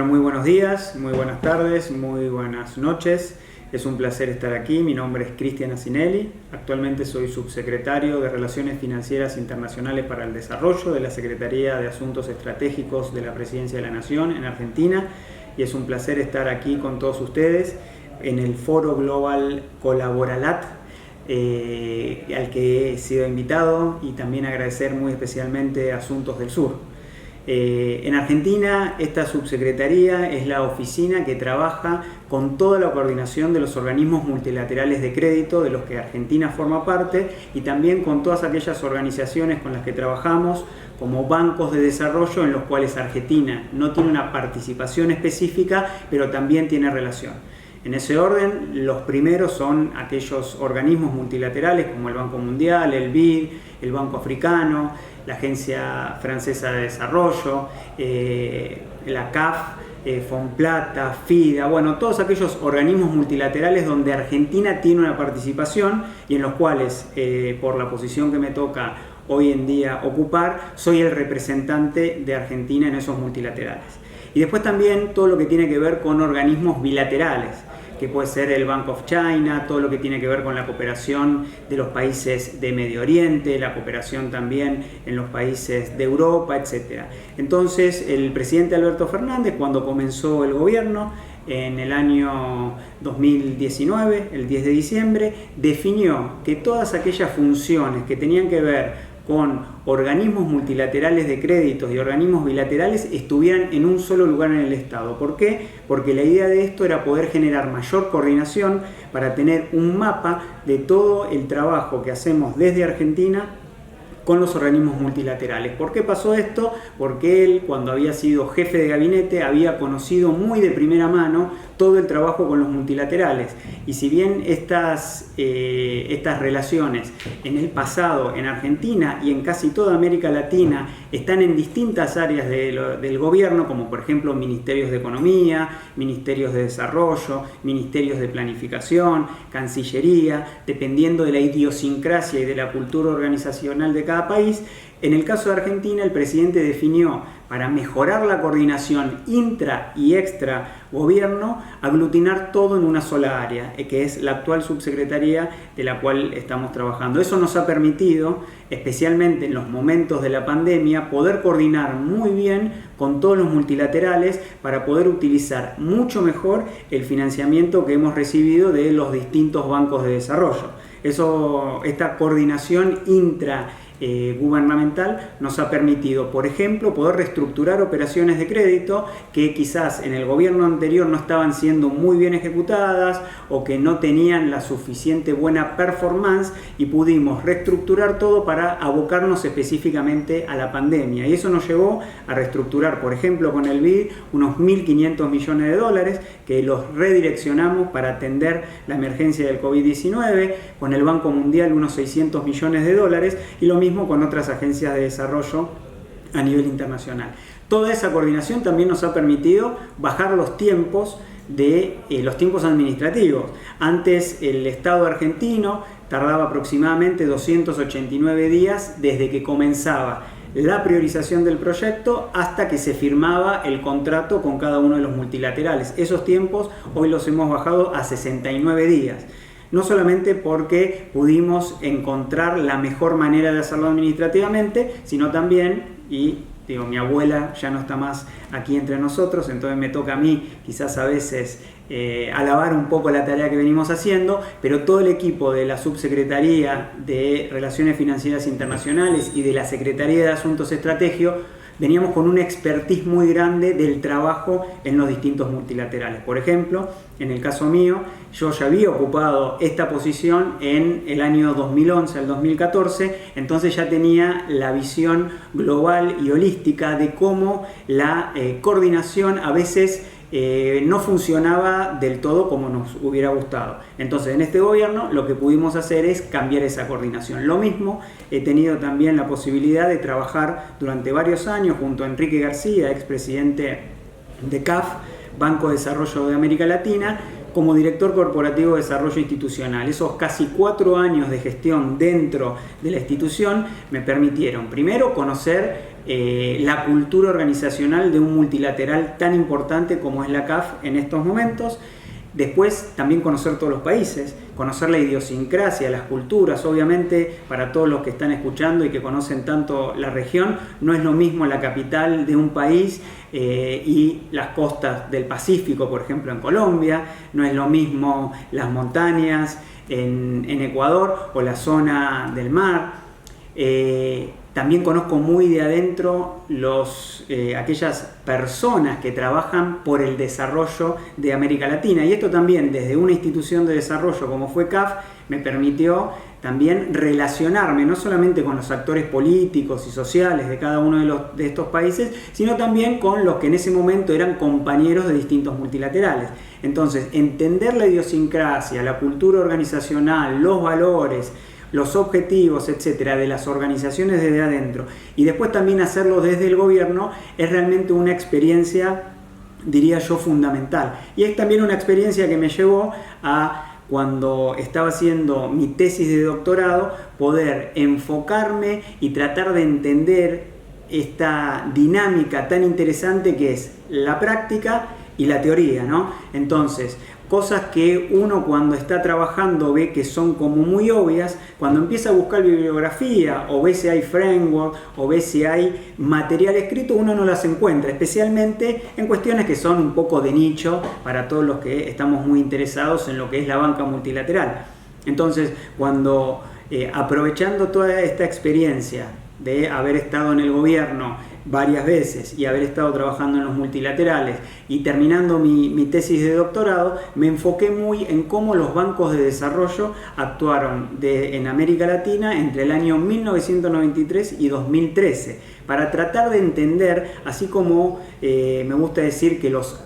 Bueno, muy buenos días, muy buenas tardes, muy buenas noches. Es un placer estar aquí. Mi nombre es Cristian Asinelli. Actualmente soy subsecretario de Relaciones Financieras Internacionales para el Desarrollo de la Secretaría de Asuntos Estratégicos de la Presidencia de la Nación en Argentina. Y es un placer estar aquí con todos ustedes en el Foro Global Colaboralat, al que he sido invitado, y también agradecer muy especialmente a Asuntos del Sur. En Argentina, esta subsecretaría es la oficina que trabaja con toda la coordinación de los organismos multilaterales de crédito de los que Argentina forma parte, y también con todas aquellas organizaciones con las que trabajamos como bancos de desarrollo en los cuales Argentina no tiene una participación específica, pero también tiene relación. En ese orden, los primeros son aquellos organismos multilaterales como el Banco Mundial, el BID, el Banco Africano, la Agencia Francesa de Desarrollo, la CAF, Fonplata, FIDA, bueno, todos aquellos organismos multilaterales donde Argentina tiene una participación y en los cuales, por la posición que me toca hoy en día ocupar, soy el representante de Argentina en esos multilaterales. Y después también todo lo que tiene que ver con organismos bilaterales, que puede ser el Bank of China, todo lo que tiene que ver con la cooperación de los países de Medio Oriente, la cooperación también en los países de Europa, etc. Entonces, el presidente Alberto Fernández, cuando comenzó el gobierno, en el año 2019, el 10 de diciembre, definió que todas aquellas funciones que tenían que ver con organismos multilaterales de créditos y organismos bilaterales estuvieran en un solo lugar en el Estado. ¿Por qué? Porque la idea de esto era poder generar mayor coordinación para tener un mapa de todo el trabajo que hacemos desde Argentina con los organismos multilaterales. ¿Por qué pasó esto? Porque él, cuando había sido jefe de gabinete, había conocido muy de primera mano todo el trabajo con los multilaterales. Y si bien estas relaciones en el pasado en Argentina y en casi toda América Latina están en distintas áreas del gobierno, como por ejemplo ministerios de Economía, ministerios de Desarrollo, ministerios de Planificación, Cancillería, dependiendo de la idiosincrasia y de la cultura organizacional de cada país, en el caso de Argentina, el presidente definió, para mejorar la coordinación intra y extra gobierno, aglutinar todo en una sola área, que es la actual subsecretaría de la cual estamos trabajando. Eso nos ha permitido, especialmente en los momentos de la pandemia, poder coordinar muy bien con todos los multilaterales para poder utilizar mucho mejor el financiamiento que hemos recibido de los distintos bancos de desarrollo. Esta coordinación gubernamental nos ha permitido, por ejemplo, poder reestructurar operaciones de crédito que quizás en el gobierno anterior no estaban siendo muy bien ejecutadas o que no tenían la suficiente buena performance, y pudimos reestructurar todo para abocarnos específicamente a la pandemia. Y eso nos llevó a reestructurar, por ejemplo, con el BID unos 1.500 millones de dólares que los redireccionamos para atender la emergencia del COVID-19, con el Banco Mundial unos 600 millones de dólares y lo mismo con otras agencias de desarrollo a nivel internacional. Toda esa coordinación también nos ha permitido bajar los tiempos administrativos. Antes el Estado argentino tardaba aproximadamente 289 días desde que comenzaba la priorización del proyecto hasta que se firmaba el contrato con cada uno de los multilaterales. Esos tiempos hoy los hemos bajado a 69 días. No solamente porque pudimos encontrar la mejor manera de hacerlo administrativamente, sino también, mi abuela ya no está más aquí entre nosotros, entonces me toca a mí quizás a veces alabar un poco la tarea que venimos haciendo, pero todo el equipo de la Subsecretaría de Relaciones Financieras Internacionales y de la Secretaría de Asuntos Estratégicos veníamos con una expertise muy grande del trabajo en los distintos multilaterales. Por ejemplo, en el caso mío, yo ya había ocupado esta posición en el año 2011 al 2014, entonces ya tenía la visión global y holística de cómo la coordinación a veces no funcionaba del todo como nos hubiera gustado. Entonces, en este gobierno lo que pudimos hacer es cambiar esa coordinación. Lo mismo, he tenido también la posibilidad de trabajar durante varios años junto a Enrique García, expresidente de CAF, Banco de Desarrollo de América Latina, como director corporativo de desarrollo institucional. Esos casi 4 años de gestión dentro de la institución me permitieron, primero, conocer la cultura organizacional de un multilateral tan importante como es la CAF en estos momentos. Después también conocer todos los países, conocer la idiosincrasia, las culturas. Obviamente, para todos los que están escuchando y que conocen tanto la región, no es lo mismo la capital de un país y las costas del Pacífico, por ejemplo en Colombia, no es lo mismo las montañas en Ecuador o la zona del mar. También conozco muy de adentro aquellas personas que trabajan por el desarrollo de América Latina, y esto también desde una institución de desarrollo como fue CAF me permitió también relacionarme no solamente con los actores políticos y sociales de cada uno de estos países, sino también con los que en ese momento eran compañeros de distintos multilaterales. Entonces, entender la idiosincrasia, la cultura organizacional, los valores, los objetivos, etcétera, de las organizaciones desde adentro, y después también hacerlo desde el gobierno, es realmente una experiencia, diría yo, fundamental. Y es también una experiencia que me llevó a, cuando estaba haciendo mi tesis de doctorado, poder enfocarme y tratar de entender esta dinámica tan interesante que es la práctica y la teoría, ¿no? Entonces, cosas que uno cuando está trabajando ve que son como muy obvias, cuando empieza a buscar bibliografía o ve si hay framework o ve si hay material escrito, uno no las encuentra, especialmente en cuestiones que son un poco de nicho para todos los que estamos muy interesados en lo que es la banca multilateral. Entonces, cuando aprovechando toda esta experiencia de haber estado en el gobierno varias veces y haber estado trabajando en los multilaterales y terminando mi tesis de doctorado, me enfoqué muy en cómo los bancos de desarrollo actuaron en América Latina entre el año 1993 y 2013, para tratar de entender, así como me gusta decir que los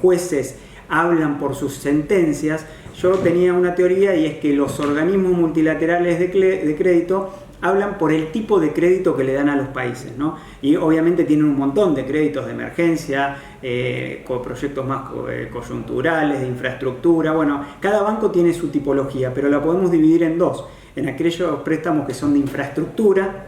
jueces hablan por sus sentencias, yo tenía una teoría, y es que los organismos multilaterales de crédito hablan por el tipo de crédito que le dan a los países, ¿no? Y obviamente tienen un montón de créditos de emergencia, con proyectos más coyunturales, de infraestructura. Bueno, cada banco tiene su tipología, pero la podemos dividir en dos: en aquellos préstamos que son de infraestructura,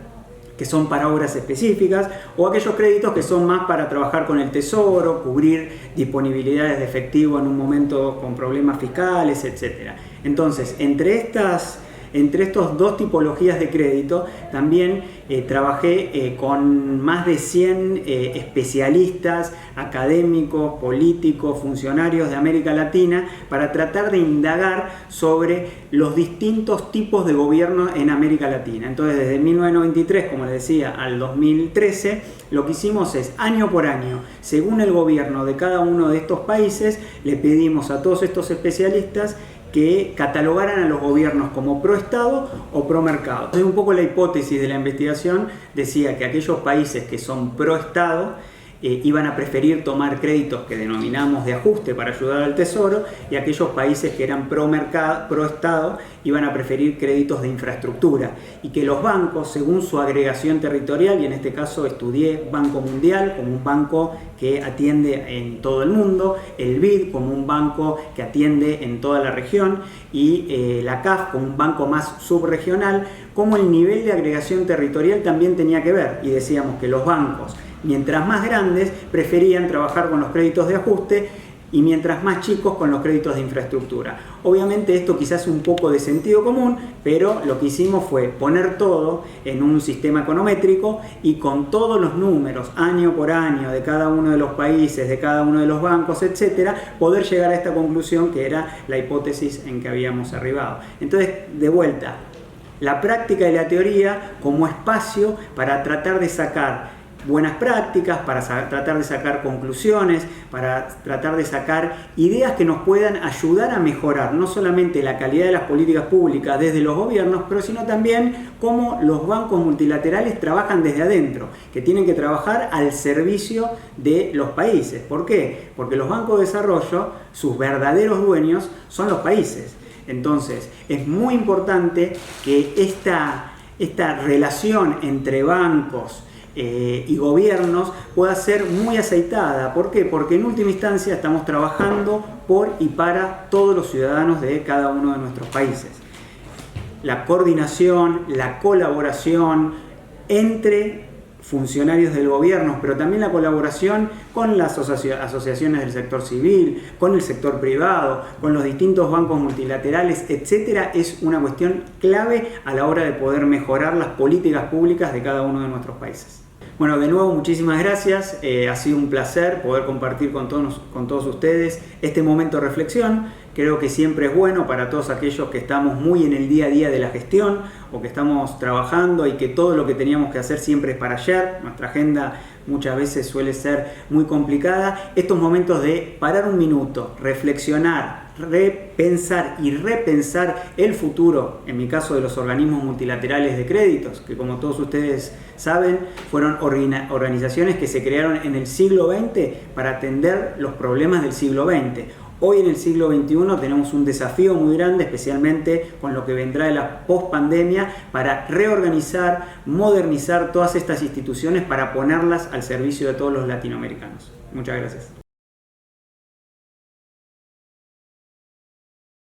que son para obras específicas, o aquellos créditos que son más para trabajar con el tesoro, cubrir disponibilidades de efectivo en un momento con problemas fiscales, etc. Entonces, entre estos dos tipologías de crédito, también trabajé con más de 100 especialistas, académicos, políticos, funcionarios de América Latina, para tratar de indagar sobre los distintos tipos de gobierno en América Latina. Entonces, desde 1993, como les decía, al 2013, lo que hicimos es, año por año, según el gobierno de cada uno de estos países, le pedimos a todos estos especialistas que catalogaran a los gobiernos como pro-Estado o pro-mercado. Entonces, un poco la hipótesis de la investigación decía que aquellos países que son pro-Estado iban a preferir tomar créditos que denominamos de ajuste para ayudar al tesoro, y aquellos países que eran pro-mercado, pro-Estado, iban a preferir créditos de infraestructura, y que los bancos, según su agregación territorial, y en este caso estudié Banco Mundial como un banco que atiende en todo el mundo, el BID como un banco que atiende en toda la región, y la CAF como un banco más subregional, como el nivel de agregación territorial también tenía que ver, y decíamos que los bancos, mientras más grandes, preferían trabajar con los créditos de ajuste, y mientras más chicos con los créditos de infraestructura. Obviamente esto quizás un poco de sentido común, pero lo que hicimos fue poner todo en un sistema econométrico, y con todos los números año por año de cada uno de los países, de cada uno de los bancos, etcétera, poder llegar a esta conclusión que era la hipótesis en que habíamos arribado. Entonces, de vuelta, la práctica y la teoría como espacio para tratar de sacar buenas prácticas, para tratar de sacar conclusiones, para tratar de sacar ideas que nos puedan ayudar a mejorar no solamente la calidad de las políticas públicas desde los gobiernos, pero sino también cómo los bancos multilaterales trabajan desde adentro, que tienen que trabajar al servicio de los países. ¿Por qué? Porque los bancos de desarrollo, sus verdaderos dueños son los países. Entonces, es muy importante que esta relación entre bancos y gobiernos pueda ser muy aceitada. ¿Por qué? Porque en última instancia estamos trabajando por y para todos los ciudadanos de cada uno de nuestros países. La coordinación, la colaboración entre funcionarios del gobierno, pero también la colaboración con las asociaciones del sector civil, con el sector privado, con los distintos bancos multilaterales, etcétera, es una cuestión clave a la hora de poder mejorar las políticas públicas de cada uno de nuestros países. Bueno, de nuevo, muchísimas gracias. Ha sido un placer poder compartir con todos ustedes este momento de reflexión. Creo que siempre es bueno para todos aquellos que estamos muy en el día a día de la gestión o que estamos trabajando y que todo lo que teníamos que hacer siempre es para ayer. Nuestra agenda muchas veces suele ser muy complicada. Estos momentos de parar un minuto, reflexionar, repensar y repensar el futuro, en mi caso de los organismos multilaterales de créditos, que como todos ustedes saben, fueron organizaciones que se crearon en el siglo XX para atender los problemas del siglo XX. Hoy en el siglo XXI tenemos un desafío muy grande, especialmente con lo que vendrá de la pospandemia, para reorganizar, modernizar todas estas instituciones para ponerlas al servicio de todos los latinoamericanos. Muchas gracias.